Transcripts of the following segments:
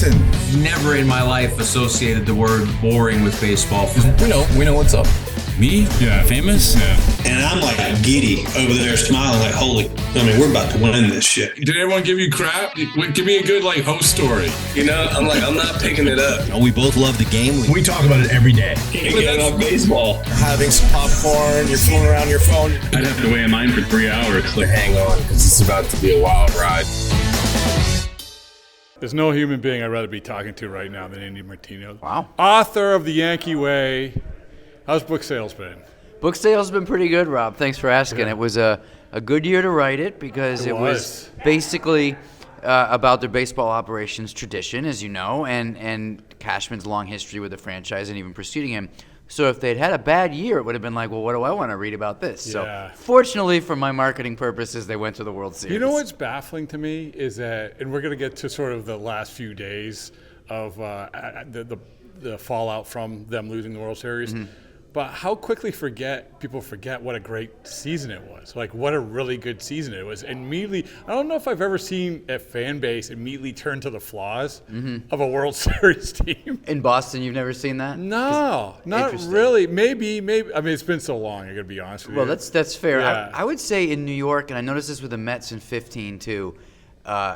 listen. Never in my life associated the word boring with baseball. We know what's up. Me? Yeah. Famous? Yeah. And I'm like giddy over there smiling like, we're about to win this shit. Did everyone give you crap? Give me a good host story. I'm not picking it up. We both love the game. We talk about it every day. Getting off baseball. Having some popcorn, you're fooling around your phone. I'd have to weigh mine for 3 hours. Hang on, because it's about to be a wild ride. There's no human being I'd rather be talking to right now than Andy Martino. Wow. Author of The Yankee Way. How's book sales been? Book sales have been pretty good, Rob. Thanks for asking. Yeah. It was a good year to write it because it was basically about their baseball operations tradition, as you know, and Cashman's long history with the franchise and even preceding him. So if they'd had a bad year, it would have been like, well, what do I want to read about this? Yeah. So fortunately for my marketing purposes, they went to the World Series. You know what's baffling to me is that, and we're going to get to sort of the last few days of the fallout from them losing the World Series, but how quickly people forget what a great season it was. Like, what a really good season it was. And immediately, I don't know if I've ever seen a fan base immediately turn to the flaws of a World Series team. In Boston, you've never seen that? No, not really. Maybe. I mean, it's been so long, I got to be honest with you. Well, that's fair. Yeah. I would say in New York, and I noticed this with the Mets in 15 too,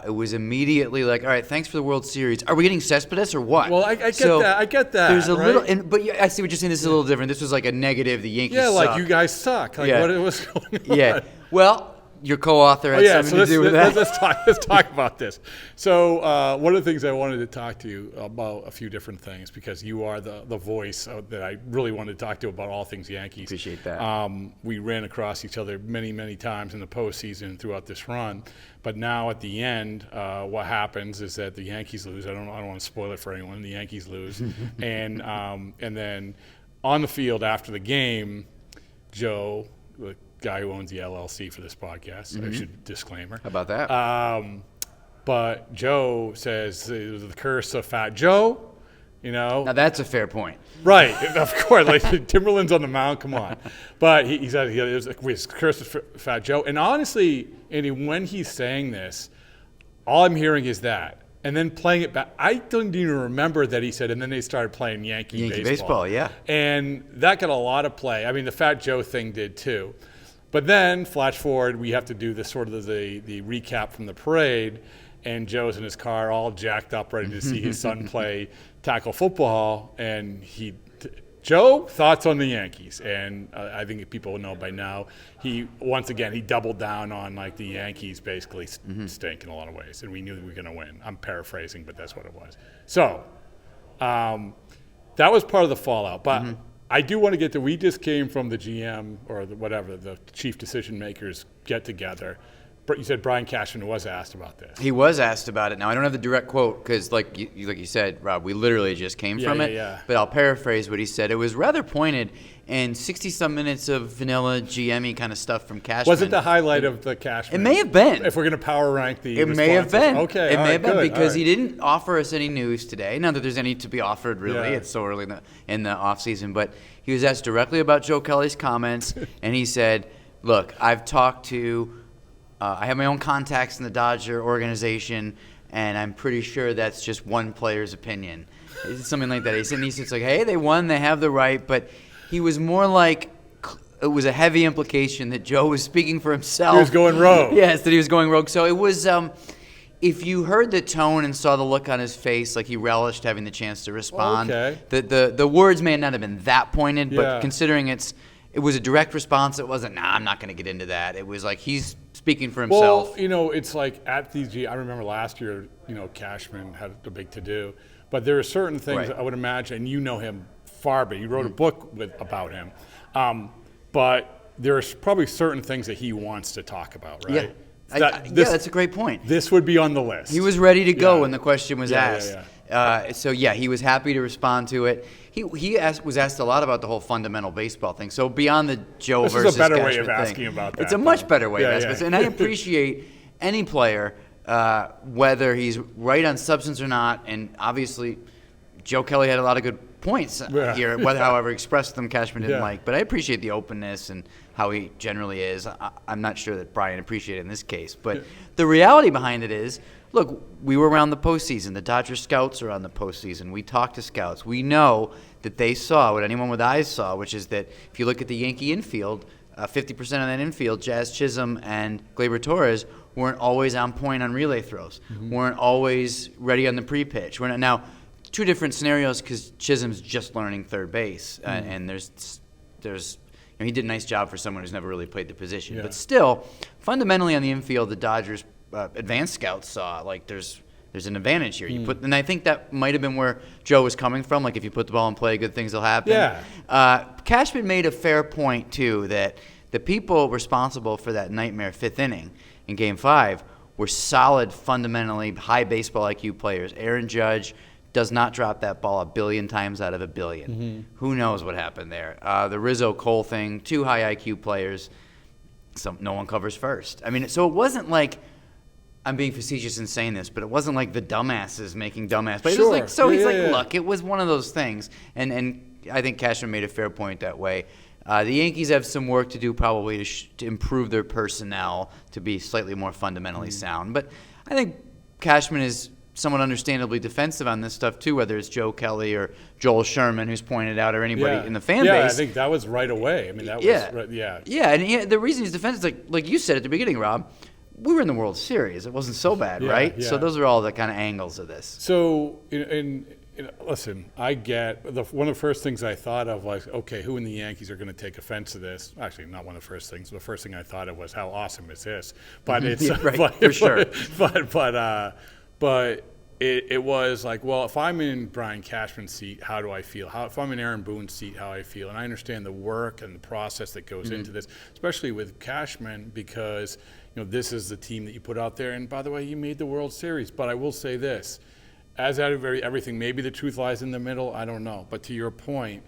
it was immediately like, all right, thanks for the World Series. Are we getting Cespedes or what? Well, I get that. I get that. There's a right? little, but I see what you're saying. This is a little different. This was like a negative. The Yankees Yeah, like suck. you guys suck. Like what was going on? Yeah. Well, your co-author had something to do with that. Let's talk about this. So one of the things I wanted to talk to you about a few different things, because you are the voice that I really wanted to talk to about all things Yankees. Appreciate that. We ran across each other many, many times in the postseason throughout this run. But now at the end, what happens is that the Yankees lose. I don't want to spoil it for anyone. The Yankees lose. and then on the field after the game, Joe, the guy who owns the LLC for this podcast, I should disclaimer. How about that? But Joe says it was the curse of Fat Joe, you know. Now that's a fair point. Right, of course. Like Timberland's on the mound, come on. But he said it was the curse of Fat Joe. And honestly, Andy, when he's saying this, all I'm hearing is that. And then playing it back, I don't even remember that he said, and then they started playing Yankee baseball, yeah. And that got a lot of play. I mean, the Fat Joe thing did too. But then, flash forward, we have to do this sort of the recap from the parade, and Joe's in his car all jacked up, ready to see his son play tackle football. And Joe, thoughts on the Yankees? And I think people know by now, he doubled down on like the Yankees basically stink in a lot of ways, and we knew that we were going to win. I'm paraphrasing, but that's what it was. So that was part of the fallout. But I do want to get to, we just came from the GM or the chief decision makers get together. You said Brian Cashman was asked about this. He was asked about it. Now, I don't have the direct quote because, like you said, Rob, we literally just came from it. Yeah. But I'll paraphrase what he said. It was rather pointed, and 60-some minutes of vanilla GM-y kind of stuff from Cashman. Was it the highlight of the Cashman? It may have been. If we're going to power rank the responses. May have been. Okay, it may have been good. because he didn't offer us any news today. Not that there's any to be offered, really. Yeah. It's so early in the offseason. But he was asked directly about Joe Kelly's comments, and he said, look, I've talked to I have my own contacts in the Dodger organization, and I'm pretty sure that's just one player's opinion. It's something like that. He said, it's like, hey, they won, they have the right. But he was more like, it was a heavy implication that Joe was speaking for himself. He was going rogue. Yes, that he was going rogue. So it was, if you heard the tone and saw the look on his face, like he relished having the chance to respond. Okay. The words may not have been that pointed, but Yeah. considering it was a direct response, it wasn't, I'm not going to get into that. It was like he's speaking for himself. Well, it's like at these, I remember last year, Cashman had a big to-do. But there are certain things I would imagine, and you know him far, but he wrote a book about him. But there are probably certain things that he wants to talk about, right? Yeah. That's a great point. This would be on the list. He was ready to go when the question was asked. Yeah. He was happy to respond to it. He was asked a lot about the whole fundamental baseball thing. So beyond the Joe this versus is a better Cashman way of asking thing, about that. it's a much better way of asking. Yeah. And I appreciate any player, whether he's right on substance or not. And obviously, Joe Kelly had a lot of good points here, however expressed them Cashman didn't like. But I appreciate the openness and how he generally is. I'm not sure that Brian appreciated it in this case. But the reality behind it is, look, we were around the postseason. The Dodgers scouts are on the postseason. We talked to scouts. We know that they saw what anyone with eyes saw, which is that if you look at the Yankee infield, 50% of that infield, Jazz Chisholm and Gleyber Torres, weren't always on point on relay throws, weren't always ready on the pre-pitch. Now, two different scenarios because Chisholm's just learning third base, and there's he did a nice job for someone who's never really played the position. Yeah. But still, fundamentally on the infield, the Dodgers advanced scouts saw like there's an advantage here. And I think that might have been where Joe was coming from. Like if you put the ball in play, good things will happen. Yeah. Cashman made a fair point too that the people responsible for that nightmare fifth inning in Game 5 were solid, fundamentally high baseball IQ players. Aaron Judge does not drop that ball a billion times out of a billion. Who knows what happened there? The Rizzo Cole thing, two high IQ players. No one covers first. I mean, so it wasn't like, I'm being facetious in saying this, but it wasn't like the dumbasses making dumbass plays. Sure. It was like, look, it was one of those things. And I think Cashman made a fair point that way. The Yankees have some work to do probably to improve their personnel to be slightly more fundamentally sound. But I think Cashman is somewhat understandably defensive on this stuff too, whether it's Joe Kelly or Joel Sherman, who's pointed out, or anybody in the fan base. Yeah, I think that was right away. I mean, that was right, Yeah, and the reason he's defensive is like you said at the beginning, Rob, we were in the World Series. It wasn't so bad, right? Yeah. So those are all the kind of angles of this. So, listen, I get one of the first things I thought of was, okay, who in the Yankees are going to take offense to this? Actually, not one of the first things. The first thing I thought of was, how awesome is this? But it's right, for sure. But it was like, well, if I'm in Brian Cashman's seat, how do I feel? If I'm in Aaron Boone's seat, how I feel? And I understand the work and the process that goes into this, especially with Cashman, because this is the team that you put out there. And by the way, you made the World Series. But I will say this. As out of everything, maybe the truth lies in the middle. I don't know. But to your point,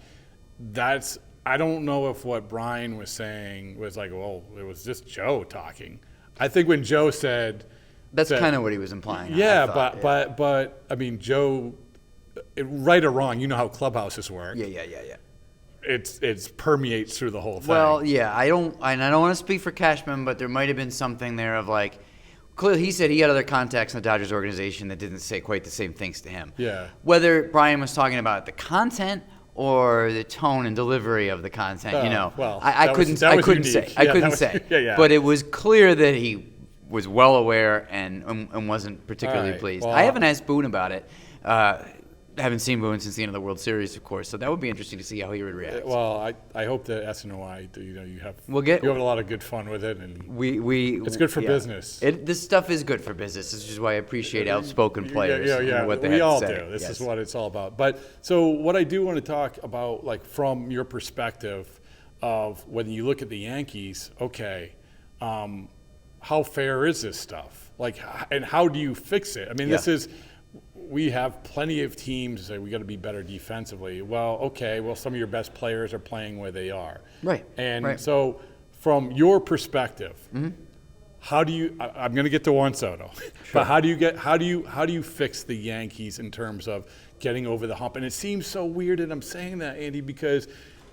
I don't know if what Brian was saying was like, well, it was just Joe talking. I think when Joe said, that's kind of what he was implying. Yeah, but I mean, Joe, right or wrong, you know how clubhouses work. Yeah. It's permeates through the whole thing. Well, yeah, I don't want to speak for Cashman, but there might have been something there of like, clearly he said he had other contacts in the Dodgers organization that didn't say quite the same things to him. Yeah. Whether Brian was talking about the content or the tone and delivery of the content, well, I couldn't say. Yeah. But it was clear that he was well aware and wasn't particularly pleased. Well, I haven't asked Boone about it. Haven't seen Boone since the end of the World Series, of course. So that would be interesting to see how he would react. Well, I hope that SNOI, you have a lot of good fun with it, and it's good for business. This stuff is good for business. This is why I appreciate outspoken players. Yeah. What they we all to say. do. This is what it's all about. But so what I do want to talk about, like from your perspective of when you look at the Yankees, okay, how fair is this stuff? Like, and how do you fix it? I mean, we have plenty of teams that say we got to be better defensively. Well, okay, some of your best players are playing where they are. Right. And so from your perspective, how do you, I'm going to get to Juan Soto, but how do you fix the Yankees in terms of getting over the hump? And it seems so weird that I'm saying that, Andy, because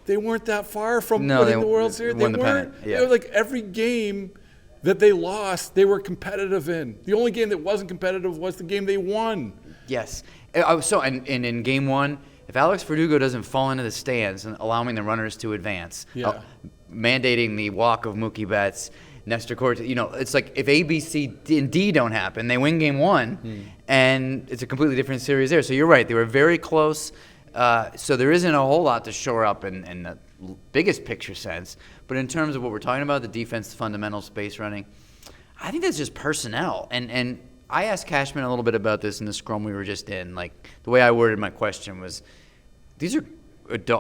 they weren't that far from winning the World Series. They weren't. Yeah. They were like every game that they lost, they were competitive in. The only game that wasn't competitive was the game they won. Yes. So, and in Game 1, if Alex Verdugo doesn't fall into the stands and allowing the runners to advance, mandating the walk of Mookie Betts, Nestor Cortez, it's like if A, B, C, and D don't happen, they win Game 1, and it's a completely different series there. So you're right. They were very close. So there isn't a whole lot to shore up in the biggest picture sense. But in terms of what we're talking about, the defense, fundamental space running, I think that's just personnel. And I asked Cashman a little bit about this in the scrum we were just in. Like, the way I worded my question was, these are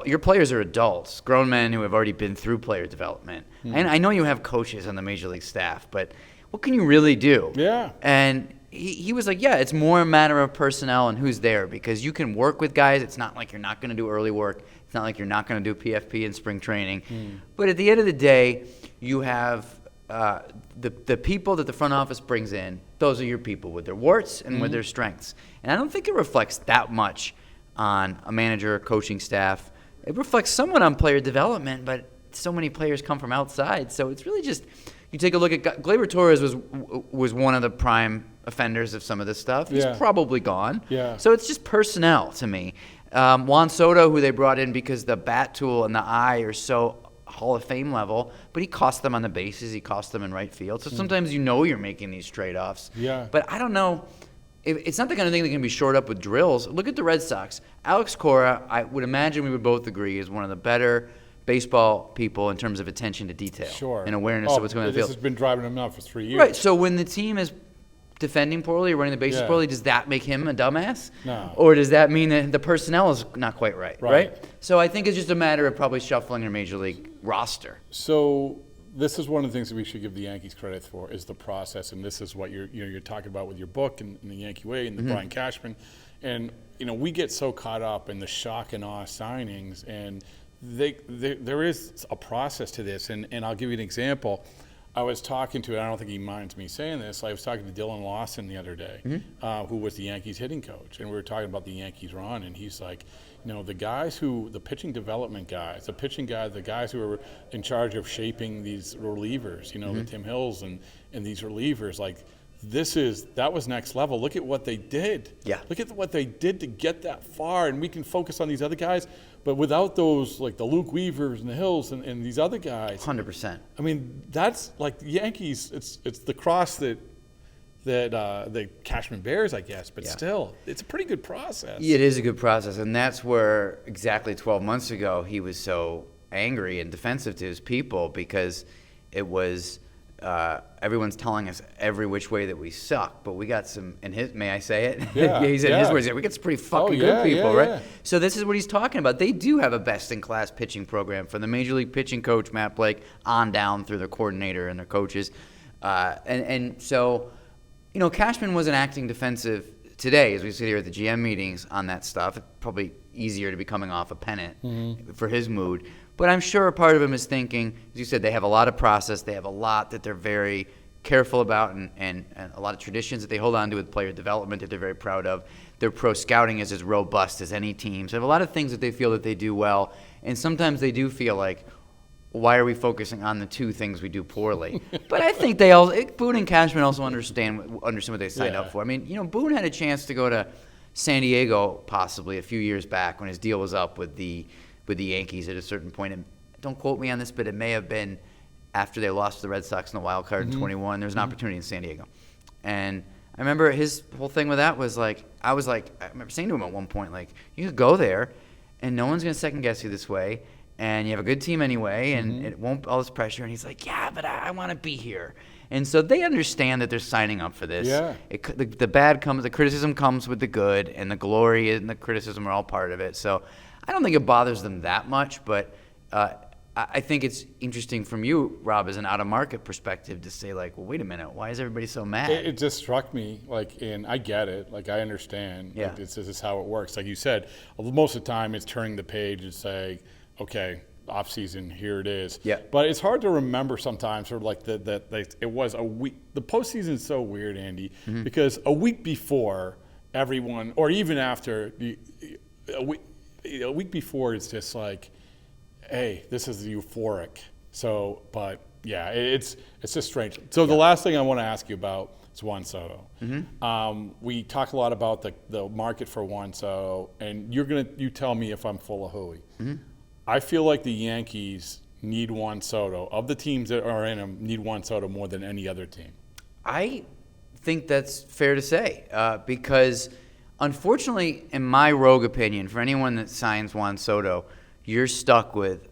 your players are adults, grown men who have already been through player development. And I know you have coaches on the major league staff, but what can you really do? Yeah. And he was like, it's more a matter of personnel and who's there, because you can work with guys. It's not like you're not going to do early work. It's not like you're not going to do PFP in spring training. But at the end of the day, you have the people that the front office brings in. Those are your people with their warts and with their strengths. And I don't think it reflects that much on a manager or coaching staff. It reflects somewhat on player development, but so many players come from outside. So it's really just, you take a look at Gleyber Torres was one of the prime offenders of some of this stuff. He's Yeah. probably gone. Yeah. So it's just personnel to me. Juan Soto, who they brought in because the bat tool and the eye are so Hall of Fame level, but he cost them on the bases. He cost them in right field. So sometimes you're making these trade-offs. Yeah. But I don't know. It's not the kind of thing that can be shored up with drills. Look at the Red Sox. Alex Cora, I would imagine we would both agree, is one of the better baseball people in terms of attention to detail Sure. and awareness of what's going on in the This field. has been driving him now for 3 years. Right. So when the team is defending poorly or running the bases Yeah. poorly, does that make him a dumbass? No. Or does that mean that the personnel is not quite right? Right. So I think it's just a matter of probably shuffling your major league roster. So this is one of the things that we should give the Yankees credit for is the process, and this is what you're talking about with your book and the Yankee Way and the Brian Cashman, and we get so caught up in the shock and awe signings, and there is a process to this, and I'll give you an example. I was talking to, I don't think he minds me saying this, I was talking to Dylan Lawson the other day, who was the Yankees hitting coach, and we were talking about the Yankees run, and he's like, the pitching development guys, the guys who are in charge of shaping these relievers, the Tim Hills and these relievers, like, that was next level. Look at what they did. Yeah. Look at what they did to get that far, and we can focus on these other guys, but without those, like the Luke Weavers and the Hills and these other guys. 100%. I mean, that's like the Yankees. It's the cross that the Cashman bears, I guess. But still, it's a pretty good process. It is a good process, and that's where exactly 12 months ago he was so angry and defensive to his people because it was everyone's telling us every which way that we suck, but we got some. In his, may I say it? Yeah, he said in his words, we got some pretty fucking good people, right? Yeah. So this is what he's talking about. They do have a best-in-class pitching program from the Major League pitching coach Matt Blake on down through their coordinator and their coaches, and so. Cashman wasn't acting defensive today, as we sit here at the GM meetings on that stuff. It's probably easier to be coming off a pennant for his mood. But I'm sure a part of him is thinking, as you said, they have a lot of process. They have a lot that they're very careful about and a lot of traditions that they hold on to with player development that they're very proud of. Their pro scouting is as robust as any team. So they have a lot of things that they feel that they do well. And sometimes they do feel like, why are we focusing on the two things we do poorly? But I think Boone and Cashman also understand what they signed up for. I mean, Boone had a chance to go to San Diego possibly a few years back when his deal was up with the Yankees at a certain point. And don't quote me on this, but it may have been after they lost to the Red Sox in the wild card in 21. There was an opportunity in San Diego. And I remember his whole thing with that was I remember saying to him at one point, like, you could go there and no one's going to second guess you this way. And you have a good team anyway, and it won't all this pressure. And he's like, yeah, but I want to be here. And so they understand that they're signing up for this. Yeah. The bad comes, the criticism comes with the good, and the glory and the criticism are all part of it. So I don't think it bothers them that much, but I think it's interesting from you, Rob, as an out-of-market perspective to say, like, well, wait a minute, why is everybody so mad? It just struck me, and I get it, I understand. Yeah. This is how it works. Like you said, most of the time it's turning the page and say, okay, off season, here it is. Yeah. But it's hard to remember sometimes, sort of like it was a week. The postseason is so weird, Andy, because a week before everyone, or even after a week before, it's just like, hey, this is euphoric. So, but yeah, it's just strange. So the last thing I want to ask you about is Juan Soto. We talk a lot about the market for Juan Soto, and you tell me if I'm full of hooey. I feel like the Yankees need Juan Soto. Of the teams that are in them, need Juan Soto more than any other team. I think that's fair to say because, unfortunately, in my rogue opinion, for anyone that signs Juan Soto, you're stuck with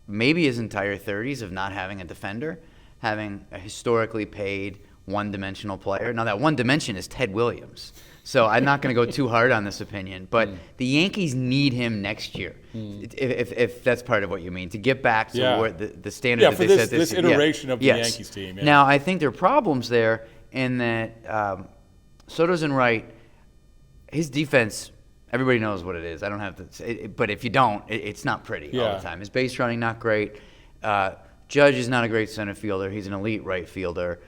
maybe his entire 30s of not having a defender, having a historically paid one-dimensional player. Now, that one dimension is Ted Williams. So I'm not going to go too hard on this opinion, but the Yankees need him next year, if that's part of what you mean, to get back to where the standard that for they set this iteration of the Yankees team. Yeah. Now, I think there are problems there in that Soto's in right. His defense, everybody knows what it is. I don't have to say it, but if you don't, it's not pretty all the time. His base running, not great. Judge is not a great center fielder. He's an elite right fielder.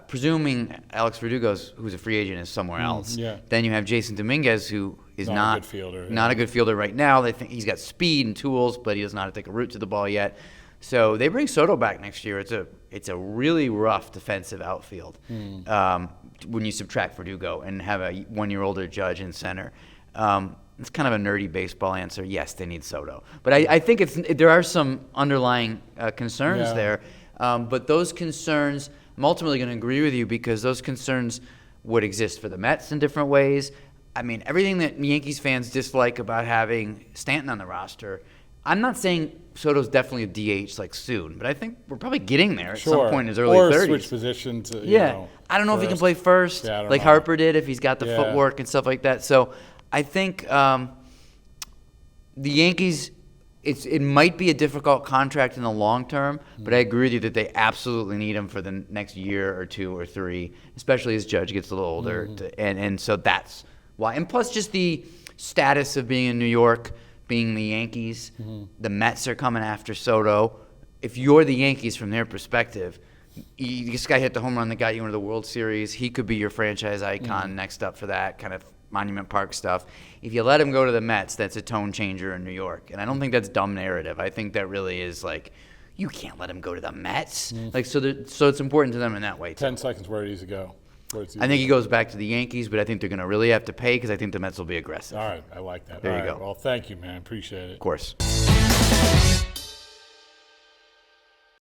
Presuming Alex Verdugo's, who's a free agent, is somewhere else. Then you have Jason Dominguez, who is not a good fielder. Not a good fielder right now. They think he's got speed and tools, but he doesn't know how to take a route to the ball yet. So they bring Soto back next year. It's a really rough defensive outfield when you subtract Verdugo and have a 1 year older Judge in center. It's kind of a nerdy baseball answer. Yes, they need Soto, but I think there are some underlying concerns there. But those concerns, I'm ultimately going to agree with you because those concerns would exist for the Mets in different ways. I mean, everything that Yankees fans dislike about having Stanton on the roster. I'm not saying Soto's definitely a DH like soon, but I think we're probably getting there at some point in his early 30s. Or switch positions. I don't know if he can play first, like Harper did, if he's got the footwork and stuff like that. So I think the Yankees, it might be a difficult contract in the long term, but I agree with you that they absolutely need him for the next year or 2 or 3, especially as Judge gets a little older. And so that's why. And plus just the status of being in New York, being the Yankees, the Mets are coming after Soto. If you're the Yankees from their perspective, this guy hit the home run that got you into the World Series. He could be your franchise icon next up for that kind of Monument Park stuff. If you let him go to the Mets, that's a tone changer in New York. And I don't think that's dumb narrative. I think that really is like, you can't let him go to the Mets. So it's important to them in that way, too. 10 seconds where he needs to go. I think he goes back to the Yankees, but I think they're going to really have to pay because I think the Mets will be aggressive. All right, I like that. There you go. Well, thank you, man. Appreciate it. Of course.